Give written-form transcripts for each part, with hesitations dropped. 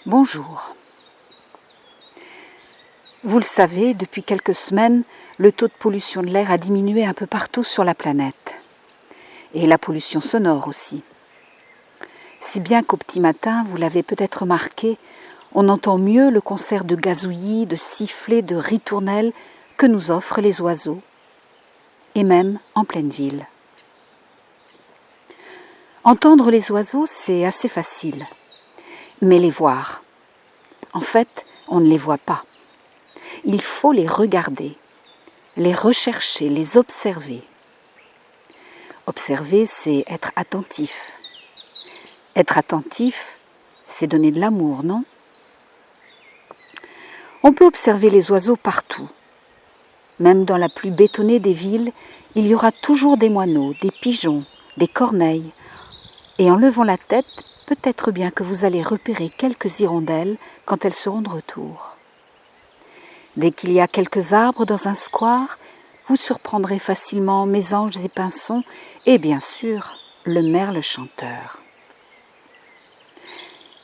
Bonjour. Vous le savez, depuis quelques semaines, le taux de pollution de l'air a diminué un peu partout sur la planète. Et la pollution sonore aussi. Si bien qu'au petit matin, vous l'avez peut-être remarqué, on entend mieux le concert de gazouillis, de sifflets, de ritournelles que nous offrent les oiseaux. Et même en pleine ville. Entendre les oiseaux, c'est assez facile. Mais les voir, en fait, on ne les voit pas. Il faut les regarder, les rechercher, les observer. Observer, c'est être attentif. Être attentif, c'est donner de l'amour, non ? On peut observer les oiseaux partout. Même dans la plus bétonnée des villes, il y aura toujours des moineaux, des pigeons, des corneilles. Et en levant la tête, peut-être bien que vous allez repérer quelques hirondelles quand elles seront de retour. Dès qu'il y a quelques arbres dans un square, vous surprendrez facilement mésanges et pinsons et bien sûr le merle chanteur.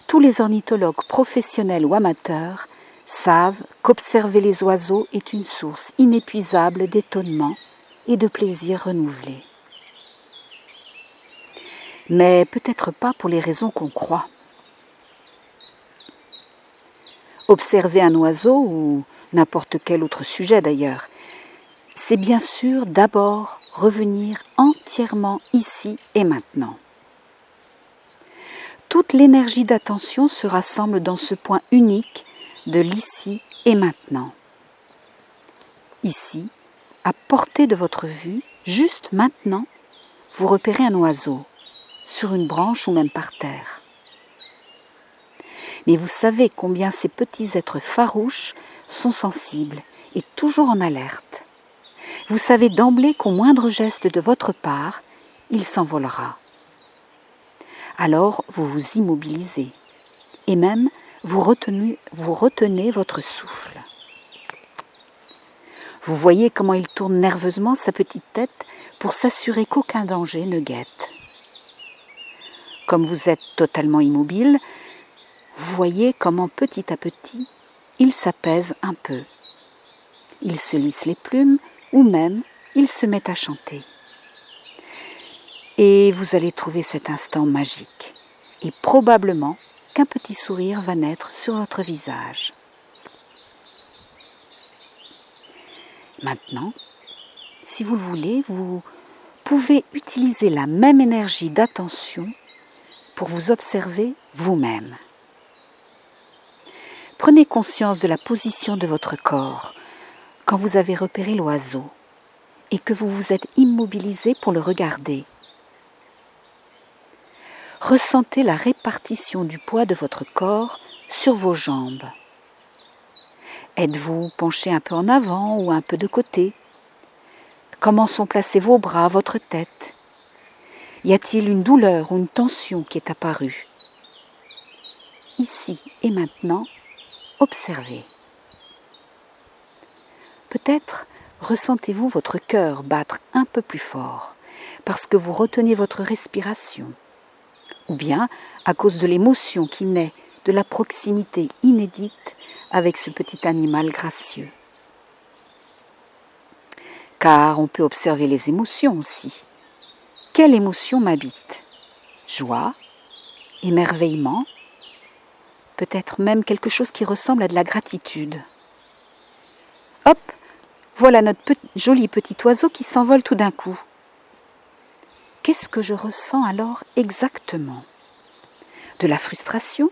Tous les ornithologues professionnels ou amateurs savent qu'observer les oiseaux est une source inépuisable d'étonnement et de plaisir renouvelé. Mais peut-être pas pour les raisons qu'on croit. Observer un oiseau ou n'importe quel autre sujet d'ailleurs, c'est bien sûr d'abord revenir entièrement ici et maintenant. Toute l'énergie d'attention se rassemble dans ce point unique de l'ici et maintenant. Ici, à portée de votre vue, juste maintenant, vous repérez un oiseau, sur une branche ou même par terre. Mais vous savez combien ces petits êtres farouches sont sensibles et toujours en alerte. Vous savez d'emblée qu'au moindre geste de votre part, il s'envolera. Alors vous vous immobilisez et même vous retenez votre souffle. Vous voyez comment il tourne nerveusement sa petite tête pour s'assurer qu'aucun danger ne guette. Comme vous êtes totalement immobile, vous voyez comment petit à petit, il s'apaise un peu. Il se lisse les plumes ou même il se met à chanter. Et vous allez trouver cet instant magique. Et probablement qu'un petit sourire va naître sur votre visage. Maintenant, si vous le voulez, vous pouvez utiliser la même énergie d'attention pour vous observer vous-même. Prenez conscience de la position de votre corps quand vous avez repéré l'oiseau et que vous vous êtes immobilisé pour le regarder. Ressentez la répartition du poids de votre corps sur vos jambes. Êtes-vous penché un peu en avant ou un peu de côté ? Comment sont placés vos bras, votre tête ? Y a-t-il une douleur ou une tension qui est apparue ? Ici et maintenant, observez. Peut-être ressentez-vous votre cœur battre un peu plus fort parce que vous retenez votre respiration ou bien à cause de l'émotion qui naît de la proximité inédite avec ce petit animal gracieux. Car on peut observer les émotions aussi. Quelle émotion m'habite ? Joie, émerveillement, peut-être même quelque chose qui ressemble à de la gratitude. Hop, voilà notre joli petit oiseau qui s'envole tout d'un coup. Qu'est-ce que je ressens alors exactement ? De la frustration ?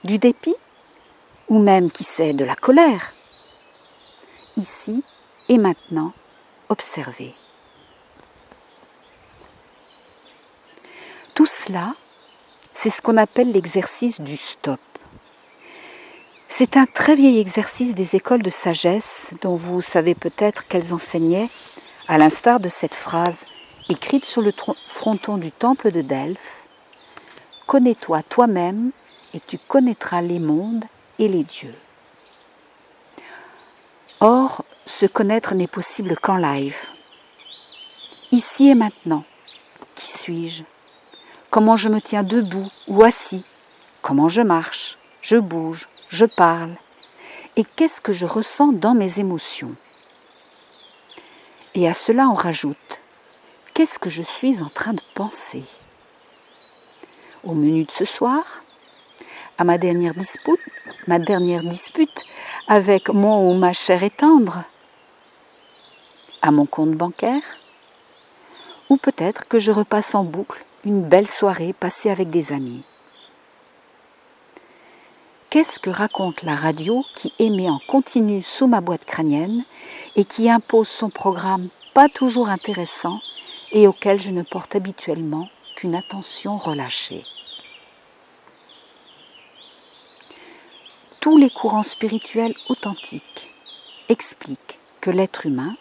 Du dépit ? Ou même, qui sait, de la colère ? Ici et maintenant, observez. Tout cela, c'est ce qu'on appelle l'exercice du stop. C'est un très vieil exercice des écoles de sagesse dont vous savez peut-être qu'elles enseignaient, à l'instar de cette phrase écrite sur le fronton du temple de Delphes. « Connais-toi toi-même et tu connaîtras les mondes et les dieux. » Or, se connaître n'est possible qu'en live. Ici et maintenant, qui suis-je ? Comment je me tiens debout ou assis ? Comment je marche ? je bouge, je parle. Et qu'est-ce que je ressens dans mes émotions? Et à cela on rajoute, qu'est-ce que je suis en train de penser? Au menu de ce soir, à ma dernière dispute avec mon ou ma chère et tendre, à mon compte bancaire, ou peut-être que je repasse en boucle une belle soirée passée avec des amis. Qu'est-ce que raconte la radio qui émet en continu sous ma boîte crânienne et qui impose son programme pas toujours intéressant et auquel je ne porte habituellement qu'une attention relâchée? Tous les courants spirituels authentiques expliquent que l'être humain,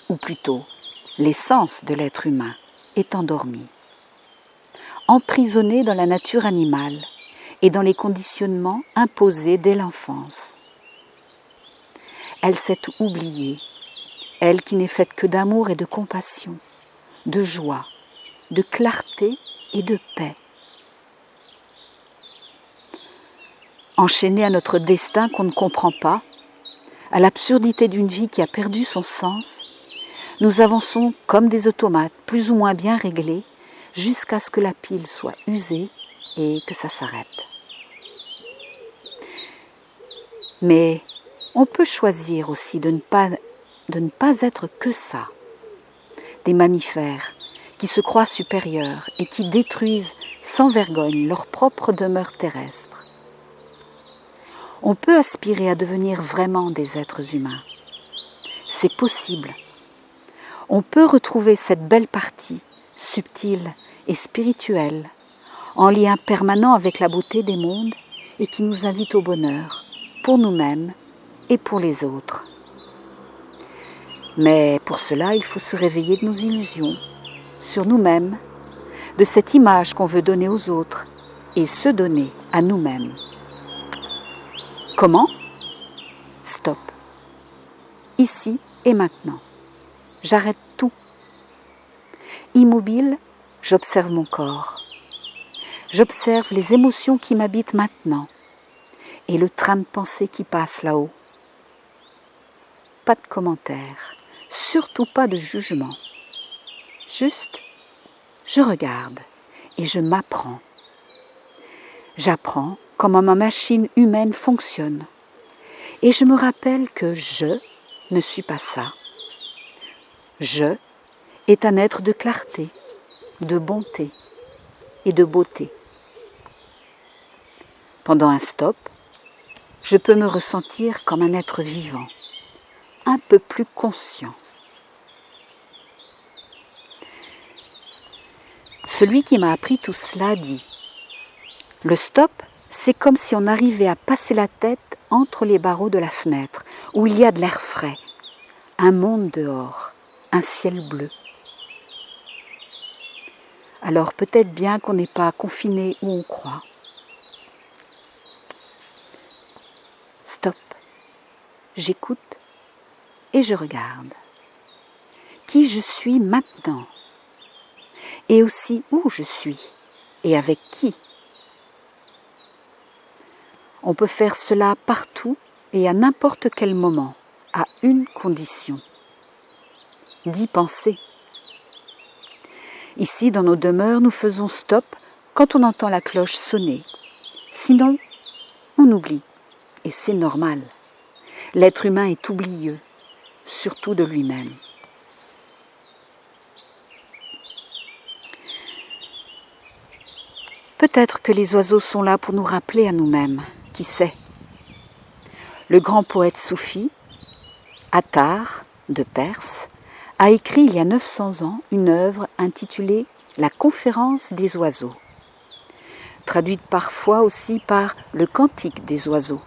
ou plutôt l'essence de l'être humain, est endormi, emprisonné dans la nature animale et dans les conditionnements imposés dès l'enfance. Elle s'est oubliée, elle qui n'est faite que d'amour et de compassion, de joie, de clarté et de paix. Enchaînée à notre destin qu'on ne comprend pas, à l'absurdité d'une vie qui a perdu son sens, nous avançons comme des automates plus ou moins bien réglés jusqu'à ce que la pile soit usée et que ça s'arrête. Mais on peut choisir aussi de ne pas être que ça. Des mammifères qui se croient supérieurs et qui détruisent sans vergogne leur propre demeure terrestre. On peut aspirer à devenir vraiment des êtres humains. C'est possible. On peut retrouver cette belle partie, subtile et spirituelle, en lien permanent avec la beauté des mondes et qui nous invite au bonheur, pour nous-mêmes et pour les autres. Mais pour cela, il faut se réveiller de nos illusions, sur nous-mêmes, de cette image qu'on veut donner aux autres et se donner à nous-mêmes. Comment? Stop. Ici et maintenant. J'arrête tout. Immobile, j'observe mon corps. J'observe les émotions qui m'habitent maintenant et le train de pensée qui passe là-haut. Pas de commentaires, surtout pas de jugement. Juste, je regarde et je m'apprends. J'apprends comment ma machine humaine fonctionne. Et je me rappelle que je ne suis pas ça. Je est un être de clarté, de bonté et de beauté. Pendant un stop, je peux me ressentir comme un être vivant, un peu plus conscient. Celui qui m'a appris tout cela dit « Le stop, c'est comme si on arrivait à passer la tête entre les barreaux de la fenêtre, où il y a de l'air frais, un monde dehors, un ciel bleu. Alors peut-être bien qu'on n'est pas confiné où on croit. Stop, j'écoute et je regarde. Qui je suis maintenant, et aussi où je suis, et avec qui. On peut faire cela partout et à n'importe quel moment, à une condition, d'y penser. Ici, dans nos demeures, nous faisons stop quand on entend la cloche sonner. Sinon, on oublie, et c'est normal. L'être humain est oublieux, surtout de lui-même. Peut-être que les oiseaux sont là pour nous rappeler à nous-mêmes, qui sait. Le grand poète soufi, Attar, de Perse, a écrit il y a 900 ans une œuvre intitulée « La conférence des oiseaux », traduite parfois aussi par « Le cantique des oiseaux »,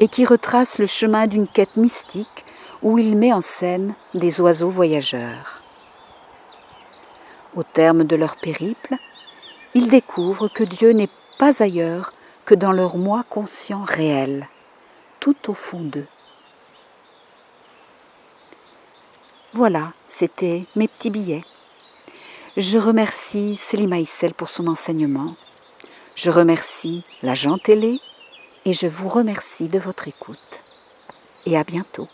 et qui retrace le chemin d'une quête mystique où il met en scène des oiseaux voyageurs. Au terme de leur périple, ils découvrent que Dieu n'est pas ailleurs que dans leur moi conscient réel, tout au fond d'eux. Voilà, c'était mes petits billets. Je remercie Célie Maïssel pour son enseignement. Je remercie l'agent télé et je vous remercie de votre écoute. Et à bientôt.